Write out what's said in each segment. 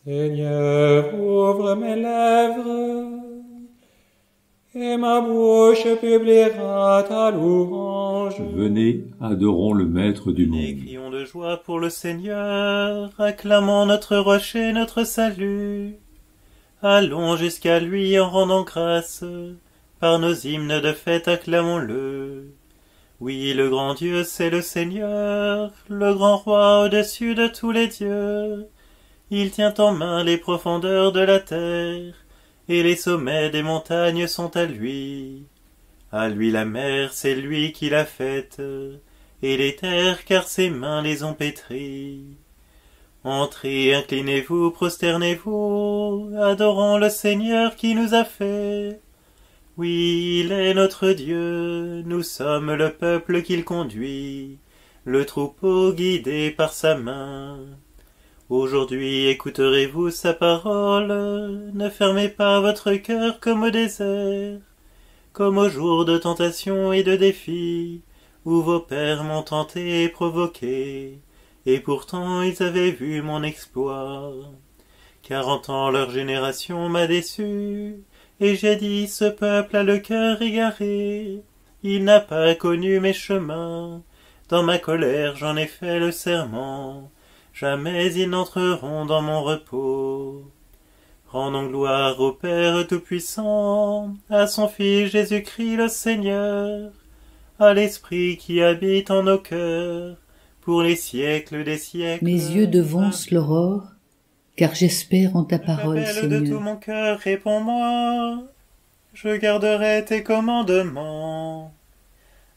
Seigneur, ouvre mes lèvres, et ma bouche publiera ta louange. Venez, adorons le Maître du monde. Et crions de joie pour le Seigneur, acclamons notre rocher, notre salut. Allons jusqu'à lui en rendant grâce, par nos hymnes de fête acclamons-le. Oui, le grand Dieu, c'est le Seigneur, le grand roi au-dessus de tous les dieux. Il tient en main les profondeurs de la terre, et les sommets des montagnes sont à lui. À lui la mer, c'est lui qui l'a faite, et les terres, car ses mains les ont pétries. Entrez, inclinez-vous, prosternez-vous, adorons le Seigneur qui nous a fait. Oui, il est notre Dieu, nous sommes le peuple qu'il conduit, le troupeau guidé par sa main. Aujourd'hui écouterez-vous sa parole, ne fermez pas votre cœur comme au désert, comme au jour de tentation et de défi, où vos pères m'ont tenté et provoqué, et pourtant ils avaient vu mon exploit. 40 ans leur génération m'a déçu, et j'ai dit, ce peuple a le cœur égaré, il n'a pas connu mes chemins, dans ma colère j'en ai fait le serment, jamais ils n'entreront dans mon repos. Rendons gloire au Père Tout-Puissant, à son Fils Jésus-Christ le Seigneur, à l'Esprit qui habite en nos cœurs, pour les siècles des siècles. Mes yeux devancent l'aurore, car j'espère en ta parole, J'appelle de tout Seigneur. mon cœur, réponds-moi, je garderai tes commandements.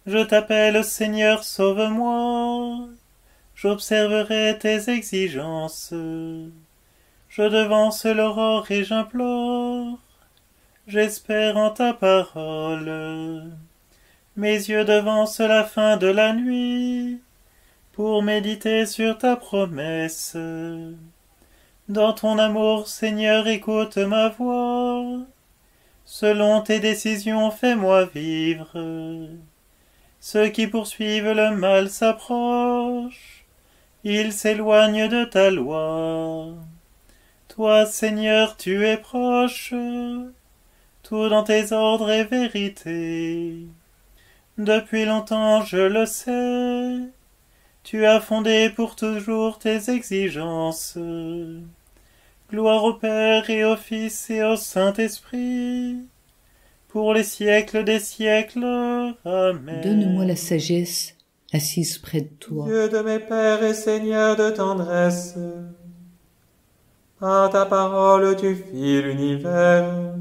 Je t'appelle, Seigneur, sauve-moi, j'observerai tes exigences. Je devance l'aurore et j'implore, j'espère en ta parole. Mes yeux devancent la fin de la nuit, pour méditer sur ta promesse. Dans ton amour, Seigneur, écoute ma voix. Selon tes décisions, fais-moi vivre. Ceux qui poursuivent le mal s'approchent, ils s'éloignent de ta loi. Toi, Seigneur, tu es proche, tout dans tes ordres est vérité. Depuis longtemps, je le sais, tu as fondé pour toujours tes exigences. Gloire au Père et au Fils et au Saint-Esprit, pour les siècles des siècles. Amen. Donne-moi la sagesse, assise près de toi. Dieu de mes pères et Seigneur de tendresse, par ta parole tu fis l'univers.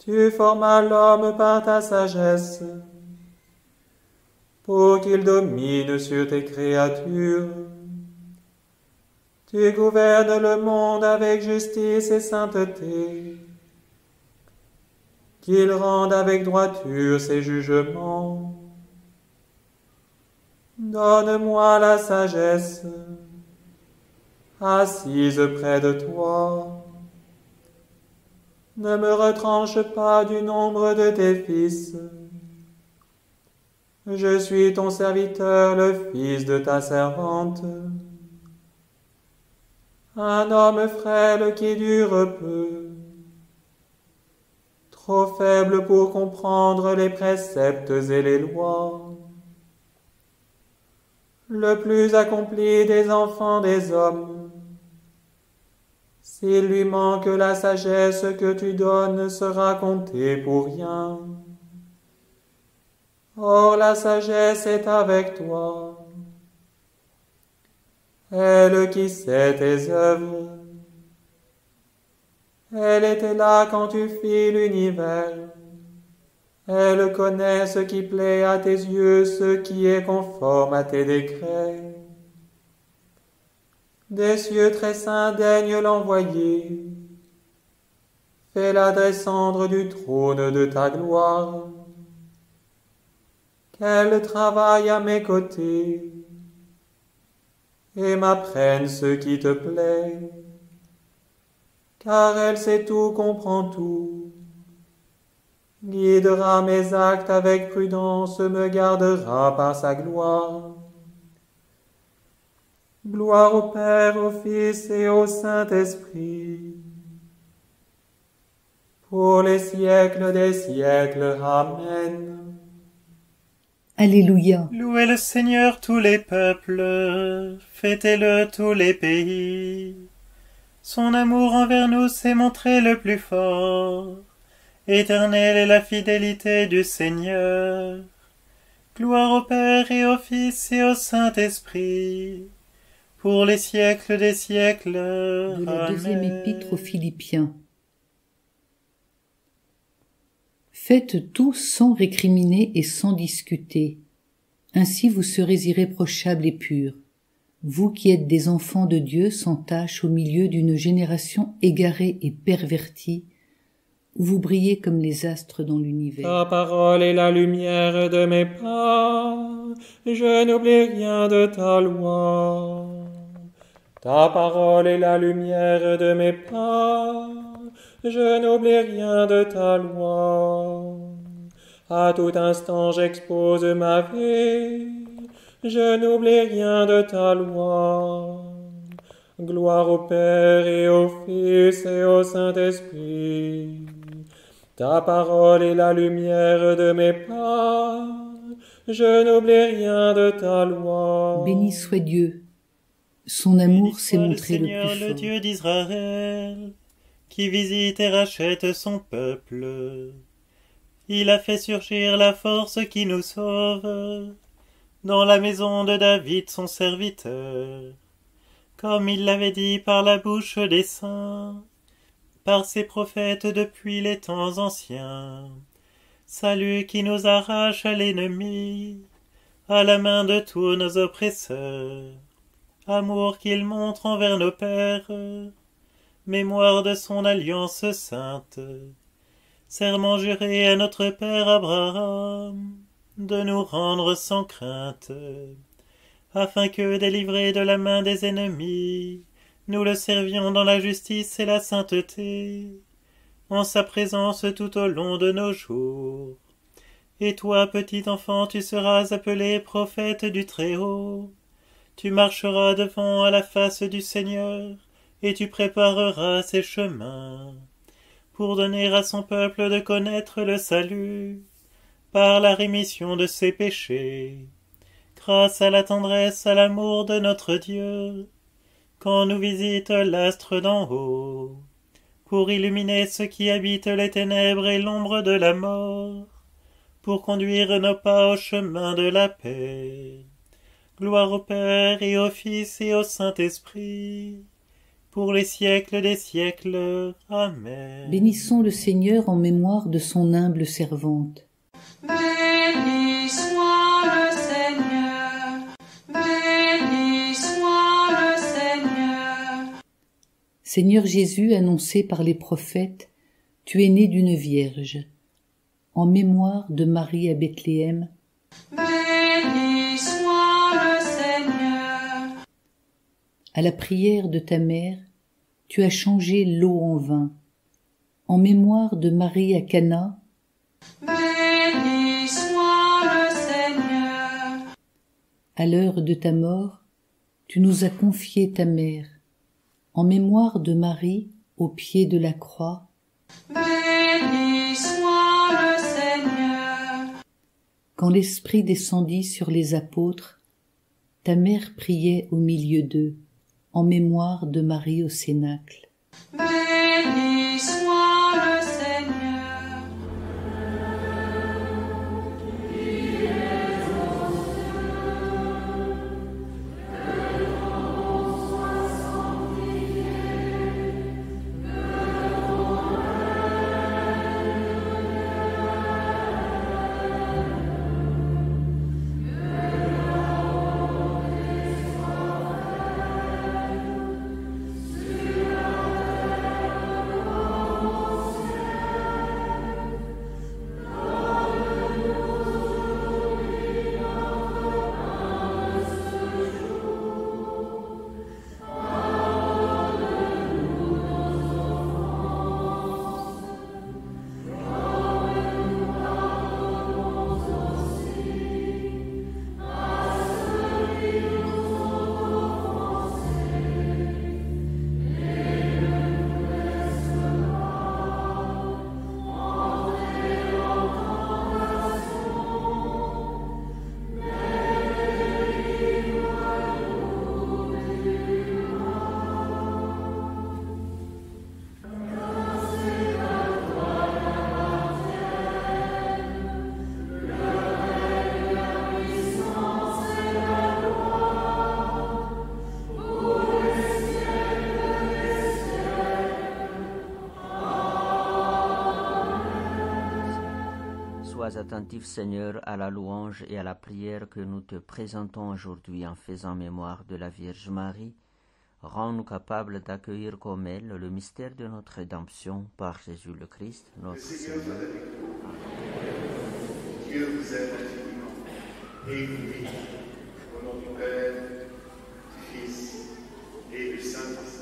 Tu formas l'homme par ta sagesse, pour qu'il domine sur tes créatures. Tu gouvernes le monde avec justice et sainteté, qu'il rende avec droiture ses jugements. Donne-moi la sagesse, assise près de toi. Ne me retranche pas du nombre de tes fils. Je suis ton serviteur, le fils de ta servante. Un homme frêle qui dure peu, trop faible pour comprendre les préceptes et les lois. Le plus accompli des enfants des hommes. S'il lui manque la sagesse que tu donnes, sera compté pour rien. Or la sagesse est avec toi, elle qui sait tes œuvres. Elle était là quand tu fis l'univers. Elle connaît ce qui plaît à tes yeux, ce qui est conforme à tes décrets. Des cieux très saints daigne l'envoyer. Fais-la descendre du trône de ta gloire. Qu'elle travaille à mes côtés et m'apprenne ce qui te plaît, car elle sait tout, comprend tout, guidera mes actes avec prudence, me gardera par sa gloire. Gloire au Père, au Fils et au Saint-Esprit, pour les siècles des siècles. Amen. Alléluia. Louez le Seigneur tous les peuples, fêtez-le tous les pays. Son amour envers nous s'est montré le plus fort. Éternelle est la fidélité du Seigneur. Gloire au Père et au Fils et au Saint-Esprit, pour les siècles des siècles. De la deuxième Amen. épître aux Philippiens. Faites tout sans récriminer et sans discuter. Ainsi vous serez irréprochables et purs, vous qui êtes des enfants de Dieu sans tache au milieu d'une génération égarée et pervertie, où vous brillez comme les astres dans l'univers. Ta parole est la lumière de mes pas, je n'oublie rien de ta loi. Ta parole est la lumière de mes pas, je n'oublie rien de ta loi. À tout instant j'expose ma vie, je n'oublie rien de ta loi. Gloire au Père et au Fils et au Saint-Esprit. Ta parole est la lumière de mes pas, je n'oublie rien de ta loi. Béni soit Dieu. Son amour s'est Béni soit montré le Seigneur, plus le fort. Dieu d'Israël, qui visite et rachète son peuple. Il a fait surgir la force qui nous sauve dans la maison de David son serviteur, comme il l'avait dit par la bouche des saints, par ses prophètes depuis les temps anciens. Salut qui nous arrache à l'ennemi, à la main de tous nos oppresseurs. Amour qu'il montre envers nos pères, mémoire de son alliance sainte. Serment juré à notre père Abraham, de nous rendre sans crainte, afin que, délivrés de la main des ennemis, nous le servions dans la justice et la sainteté, en sa présence tout au long de nos jours. Et toi, petit enfant, tu seras appelé prophète du Très-Haut. Tu marcheras devant à la face du Seigneur, et tu prépareras ses chemins, pour donner à son peuple de connaître le salut, par la rémission de ses péchés, grâce à la tendresse, à l'amour de notre Dieu, quand nous visite l'astre d'en haut, pour illuminer ceux qui habitent les ténèbres et l'ombre de la mort, pour conduire nos pas au chemin de la paix. Gloire au Père et au Fils et au Saint-Esprit, pour les siècles des siècles. Amen. Bénissons le Seigneur en mémoire de son humble servante. Béni soit le Seigneur, béni soit le Seigneur. Seigneur Jésus, annoncé par les prophètes, tu es né d'une vierge. En mémoire de Marie à Bethléem, Béni soit le Seigneur. à la prière de ta mère, tu as changé l'eau en vin. En mémoire de Marie à Cana, Béni soit le Seigneur. à l'heure de ta mort, tu nous as confié ta mère. En mémoire de Marie, au pied de la croix, Béni soit le Seigneur. quand l'Esprit descendit sur les apôtres, ta mère priait au milieu d'eux, en mémoire de Marie au Cénacle. Béni soit le Seigneur. Sois attentif, Seigneur, à la louange et à la prière que nous te présentons aujourd'hui en faisant mémoire de la Vierge Marie. Rends-nous capables d'accueillir comme elle le mystère de notre rédemption par Jésus le Christ, notre Seigneur. Dieu vous aime infiniment et vous dit, au nom du Père, du Fils et du Saint-Esprit.